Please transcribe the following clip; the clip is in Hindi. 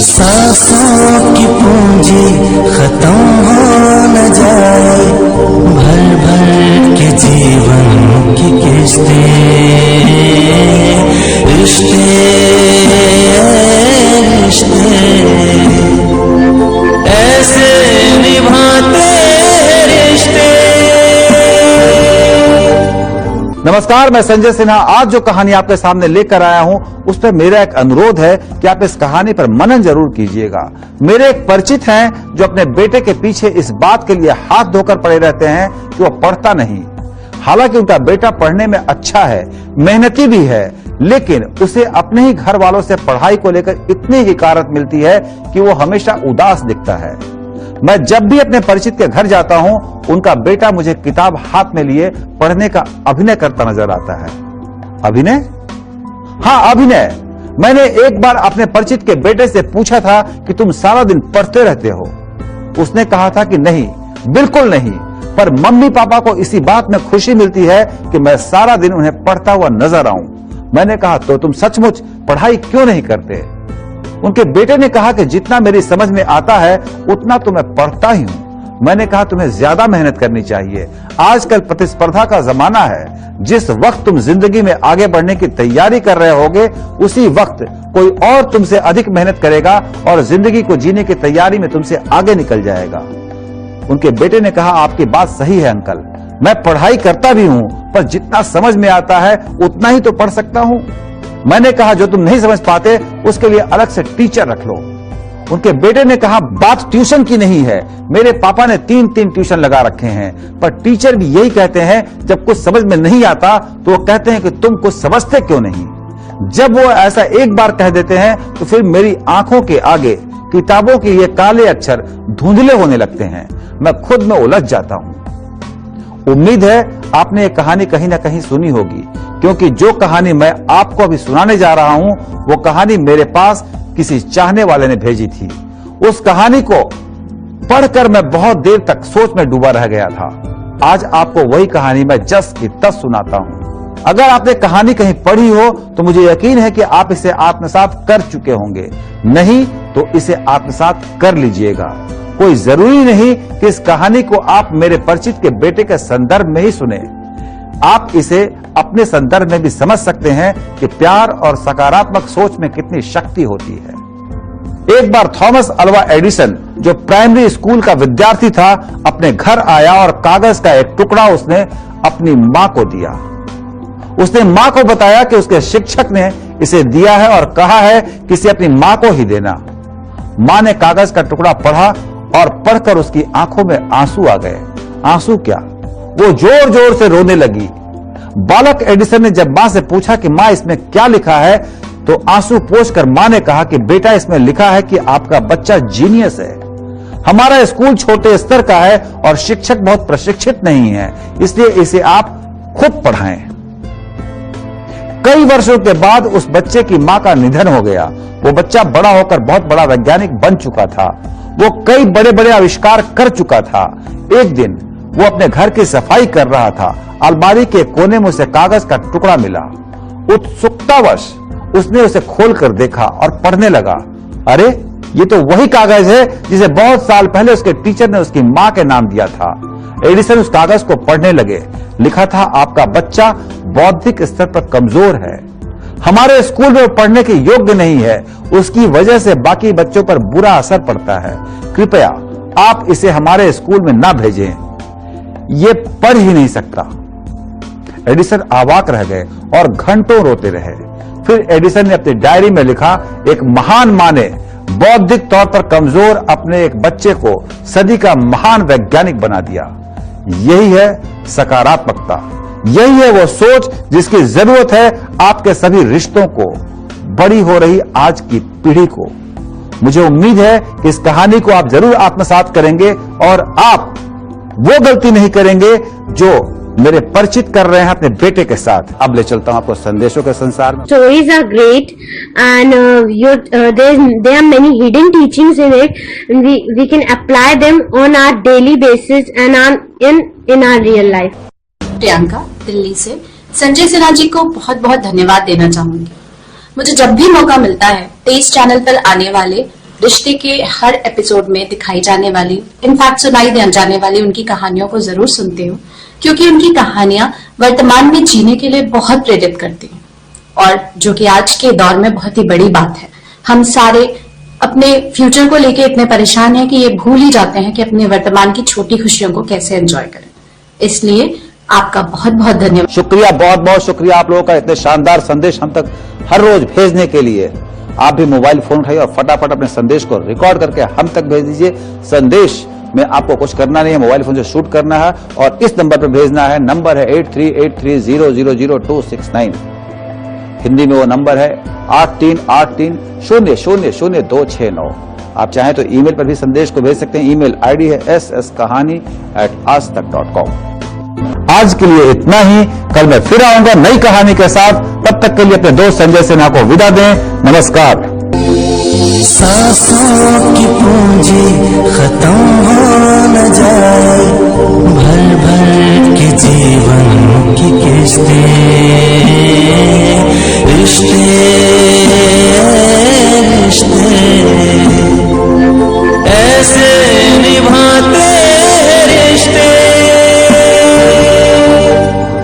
सांसों की पूंजी खत्म हो न जाए, भर भर के जीवन की किस्तें, रिश्ते रिश्ते ऐसे निभाते रिश्ते। नमस्कार, मैं संजय सिन्हा। आज जो कहानी आपके सामने लेकर आया हूं उस पर मेरा एक अनुरोध है कि आप इस कहानी पर मनन जरूर कीजिएगा। मेरे एक परिचित हैं जो अपने बेटे के पीछे इस बात के लिए हाथ धोकर पड़े रहते हैं कि वो पढ़ता नहीं। हालांकि उनका बेटा पढ़ने में अच्छा है, मेहनती भी है, लेकिन उसे अपने ही घर वालों से पढ़ाई को लेकर इतनी हिकारत मिलती है कि वो हमेशा उदास दिखता है। मैं जब भी अपने परिचित के घर जाता हूं, उनका बेटा मुझे किताब हाथ में लिए पढ़ने का अभिनय करता नजर आता है। अभिनय? हाँ, अभिनय। मैंने एक बार अपने परिचित के बेटे से पूछा था कि तुम सारा दिन पढ़ते रहते हो? उसने कहा था कि नहीं, बिल्कुल नहीं, पर मम्मी पापा को इसी बात में खुशी मिलती है कि मैं सारा दिन उन्हें पढ़ता हुआ नजर आऊं। मैंने कहा, तो तुम सचमुच पढ़ाई क्यों नहीं करते? उनके बेटे ने कहा कि जितना मेरी समझ में आता है उतना तो मैं पढ़ता ही हूं। मैंने कहा, तुम्हें ज्यादा मेहनत करनी चाहिए। आजकल प्रतिस्पर्धा का जमाना है। जिस वक्त तुम जिंदगी में आगे बढ़ने की तैयारी कर रहे होगे, उसी वक्त कोई और तुमसे अधिक मेहनत करेगा और जिंदगी को जीने की तैयारी में तुमसे आगे निकल जाएगा। उनके बेटे ने कहा, आपकी बात सही है अंकल, मैं पढ़ाई करता भी हूं, पर जितना समझ में आता है उतना ही तो पढ़ सकता हूं। मैंने कहा, जो तुम नहीं समझ पाते उसके लिए अलग से टीचर रख लो। उनके बेटे ने कहा, बात ट्यूशन की नहीं है, मेरे पापा ने 3 ट्यूशन लगा रखे हैं, पर टीचर भी यही कहते हैं जब कुछ समझ में नहीं आता तो वो कहते हैं कि तुम कुछ समझते क्यों नहीं। जब वो ऐसा एक बार कह देते हैं तो फिर मेरी आंखों के आगे किताबों के ये काले अक्षर धुंधले होने लगते हैं। मैं खुद में उलझ जाता हूं। उम्मीद है आपने ये कहानी कहीं ना कहीं सुनी होगी, क्योंकि जो कहानी मैं आपको अभी सुनाने जा रहा हूं वो कहानी मेरे पास किसी चाहने वाले ने भेजी थी। उस कहानी को पढ़कर मैं बहुत देर तक सोच में डूबा रह गया था। आज आपको वही कहानी मैं जस की तस सुनाता हूं। अगर आपने कहानी कहीं पढ़ी हो तो मुझे यकीन है कि आप इसे आत्मसात कर चुके होंगे, नहीं तो इसे आत्मसात कर लीजिएगा। कोई जरूरी नहीं कि इस कहानी को आप मेरे परिचित के बेटे के संदर्भ में ही सुने। आप इसे अपने संदर्भ में भी समझ सकते हैं कि प्यार और सकारात्मक सोच में कितनी शक्ति होती है। एक बार थॉमस अल्वा एडिसन, जो प्राइमरी स्कूल का विद्यार्थी था, अपने घर आया और कागज का एक टुकड़ा उसने अपनी मां को दिया। उसने मां को बताया कि उसके शिक्षक ने इसे दिया है और कहा है कि इसे अपनी मां को ही देना। मां ने कागज का टुकड़ा पढ़ा और पढ़कर उसकी आंखों में आंसू आ गए। आंसू क्या, वो जोर जोर से रोने लगी। बालक एडिसन ने जब मां से पूछा कि मां इसमें क्या लिखा है, तो आंसू पोंछकर मां ने कहा कि बेटा, इसमें लिखा है कि आपका बच्चा जीनियस है। हमारा स्कूल छोटे स्तर का है और शिक्षक बहुत प्रशिक्षित नहीं है, इसलिए इसे आप खुद पढ़ाएं। कई वर्षों के बाद उस बच्चे की मां का निधन हो गया। वो बच्चा बड़ा होकर बहुत बड़ा वैज्ञानिक बन चुका था। वो कई बड़े बड़े आविष्कार कर चुका था। एक दिन वो अपने घर की सफाई कर रहा था। अलमारी के कोने में उसे कागज का टुकड़ा मिला। उत्सुकतावश उसने उसे खोलकर देखा और पढ़ने लगा। अरे, ये तो वही कागज है जिसे बहुत साल पहले उसके टीचर ने उसकी मां के नाम दिया था। एडिसन उस कागज को पढ़ने लगे। लिखा था, आपका बच्चा बौद्धिक स्तर पर कमजोर है, हमारे स्कूल में वो पढ़ने के योग्य नहीं है, उसकी वजह से बाकी बच्चों पर बुरा असर पड़ता है। कृपया आप इसे हमारे स्कूल में ना भेजें, ये पढ़ ही नहीं सकता। एडिसन अवाक रह गए और घंटों रोते रहे। फिर एडिसन ने अपनी डायरी में लिखा, एक महान मां ने बौद्धिक तौर पर कमजोर अपने एक बच्चे को सदी का महान वैज्ञानिक बना दिया। यही है सकारात्मकता, यही है वो सोच जिसकी जरूरत है आपके सभी रिश्तों को, बड़ी हो रही आज की पीढ़ी को। मुझे उम्मीद है कि इस कहानी को आप जरूर आत्मसात करेंगे और आप वो गलती नहीं करेंगे जो मेरे परिचित कर रहे हैं अपने बेटे के साथ। अब ले चलता हूं आपको संदेशों के संसार में। Stories are great and there are many hidden teachings in it, and we can apply them on our daily basis and in our real life. Priyanka Delhi से संजय सिन्हा जी को बहुत बहुत धन्यवाद देना चाहूंगी। मुझे जब भी मौका मिलता है तेज चैनल पर आने वाले रिश्ते के हर एपिसोड में दिखाई जाने वाली, इनफैक्ट सुनाई जाने वाली उनकी कहानियों को जरूर सुनती हूँ, क्योंकि उनकी कहानियां वर्तमान में जीने के लिए बहुत प्रेरित करती हैं, और जो कि आज के दौर में बहुत ही बड़ी बात है। हम सारे अपने फ्यूचर को लेके इतने परेशान हैं कि ये भूल ही जाते हैं कि अपने वर्तमान की छोटी खुशियों को कैसे एंजॉय करें। इसलिए आपका बहुत बहुत धन्यवाद। शुक्रिया, बहुत बहुत शुक्रिया आप लोगों का इतने शानदार संदेश हम तक हर रोज भेजने के लिए। आप भी मोबाइल फोन उठाइए और फटाफट अपने संदेश को रिकॉर्ड करके हम तक भेज दीजिए। संदेश में आपको कुछ करना नहीं है, मोबाइल फोन से शूट करना है और इस नंबर पर भेजना है। नंबर है 8383000269। हिंदी में वो नंबर है 8383000269। आप चाहें तो ईमेल पर भी संदेश को भेज सकते हैं। ईमेल आईडी है sskahani@aajtak.com। आज के लिए इतना ही। कल मैं फिर आऊंगा नई कहानी के साथ। तब तक के लिए अपने दोस्त संजय सिन्हा को विदा दें। नमस्कार। सांसों की पूंजी खत्म हो न जाए, भर भर के जीवन की किस्तें, रिश्ते रिश्ते ऐसे निभाते